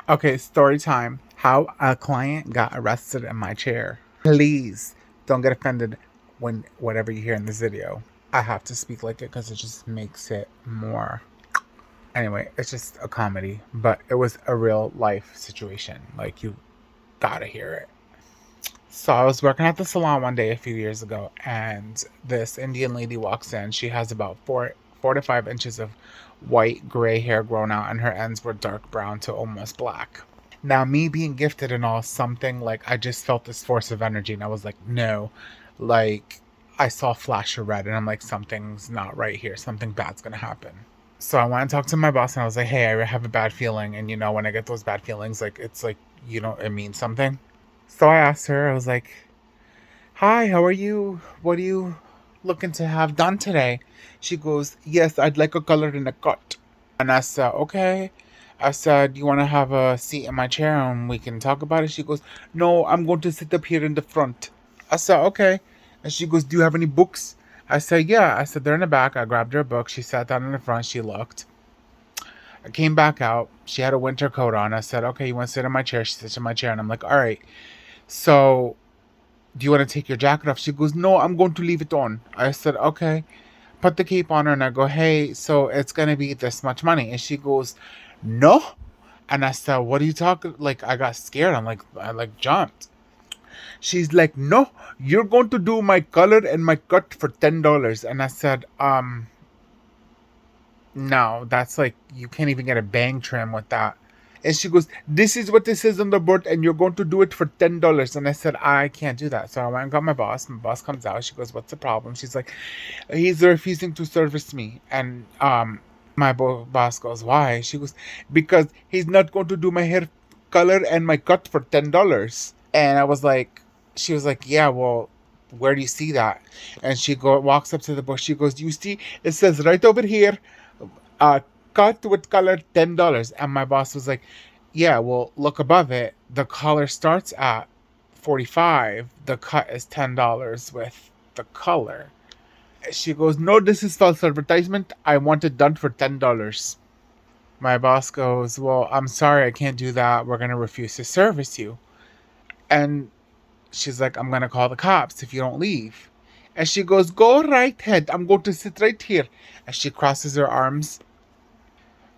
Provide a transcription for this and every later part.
Okay, story time. How a client got arrested in my chair. Please don't get offended when whatever you hear in this video. I have to speak like it because it just makes it more. Anyway, it's just a comedy, but it was a real life situation. Like, you gotta hear it. So I was working at the salon one day a few years ago, and this Indian lady walks in. She has about 4 to 5 inches of white gray hair grown out, and her ends were dark brown to almost black. Now, me being gifted and all, something like I just felt this force of energy, and I was like, no, like I saw a flash of red, and I'm like, something's not right here. Something bad's gonna happen. So I went and talked to my boss, and I was like, hey, I have a bad feeling, and when I get those bad feelings, like it's like it means something. So I asked her, I was like, hi, how are you? What are you looking to have done today? She goes, yes, I'd like a color and a cut. And I said, okay. I said, you want to have a seat in my chair and we can talk about it? She goes, no, I'm going to sit up here in the front. I said, okay. And she goes, do you have any books? I said, yeah. I said, they're in the back. I grabbed her a book. She sat down in the front. She looked. I came back out. She had a winter coat on. I said, okay, you want to sit in my chair? She sits in my chair. And I'm like, all right. So do you want to take your jacket off? She goes, no, I'm going to leave it on. I said, okay. Put the cape on her and I go, hey, so it's going to be this much money. And she goes, no. And I said, what are you talking? Like, I got scared. I like jumped. She's like, no, you're going to do my color and my cut for $10. And I said, no, that's like, you can't even get a bang trim with that. And she goes, this is what this is on the board, and you're going to do it for $10. And I said, I can't do that. So I went and got my boss. My boss comes out. She goes, what's the problem? She's like, he's refusing to service me. And my boss goes, why? She goes, because he's not going to do my hair color and my cut for $10. And I was like, she was like, yeah, well, where do you see that? And she walks up to the bush. She goes, you see, it says right over here, uh, cut with color $10. And my boss was like, yeah, well, look above it. The color starts at 45. The cut is $10 with the color. She goes, no, this is false advertisement. I want it done for $10. My boss goes, well, I'm sorry, I can't do that. We're going to refuse to service you. And she's like, I'm going to call the cops if you don't leave. And she goes, go right ahead. I'm going to sit right here. And she crosses her arms.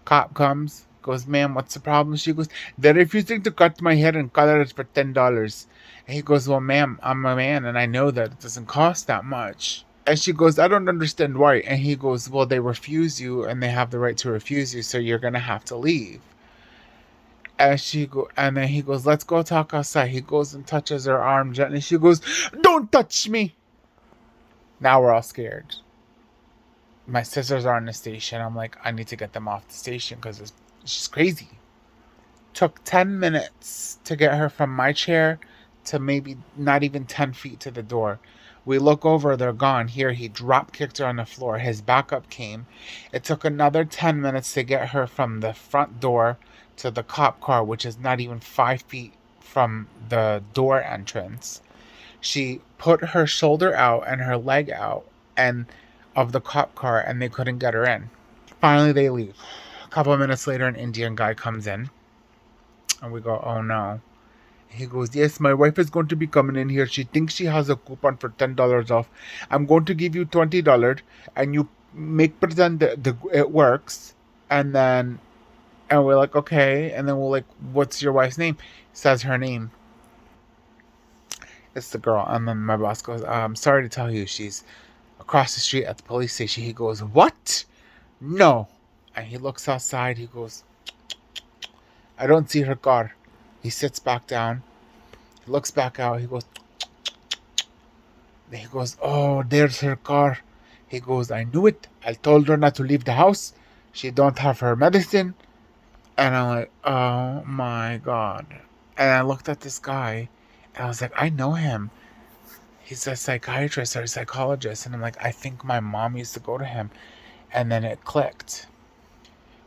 Cop comes, goes, ma'am, what's the problem? She goes, they're refusing to cut my hair and color it for $10. And he goes, well, ma'am, I'm a man and I know that it doesn't cost that much. And she goes, I don't understand why. And he goes, well, they refuse you and they have the right to refuse you, so you're gonna have to leave. And then he goes, let's go talk outside. He goes and touches her arm gently. She goes, don't touch me. Now we're all scared. My sisters are on the station. I'm like, I need to get them off the station because she's crazy. Took 10 minutes to get her from my chair to maybe not even 10 feet to the door. We look over, they're gone. Here, he drop kicked her on the floor. His backup came. It took another 10 minutes to get her from the front door to the cop car, which is not even 5 feet from the door entrance. She put her shoulder out and her leg out and of the cop car, and they couldn't get her in. Finally, they leave. A couple of minutes later, an Indian guy comes in, and we go, oh no. He goes, yes, my wife is going to be coming in here. She thinks she has a coupon for $10 off. I'm going to give you $20, and you make pretend that it works. And we're like, okay. And then we're like, what's your wife's name? Says her name. It's the girl. And then my boss goes, I'm sorry to tell you, she's across the street at the police station. He goes, what? No. And he looks outside. He goes, I don't see her car. He sits back down. He looks back out. He goes, oh, there's her car. He goes, I knew it. I told her not to leave the house. She don't have her medicine. And I'm like, oh my God. And I looked at this guy and I was like, I know him. He's a psychiatrist or a psychologist. And I'm like, I think my mom used to go to him. And then it clicked.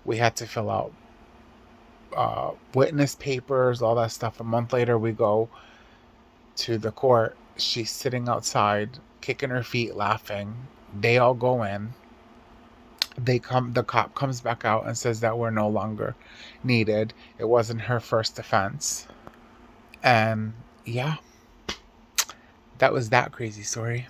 We had to fill out witness papers, all that stuff. A month later, we go to the court. She's sitting outside, kicking her feet, laughing. They all go in. The cop comes back out and says that we're no longer needed. It wasn't her first offense. And yeah, that was that crazy story.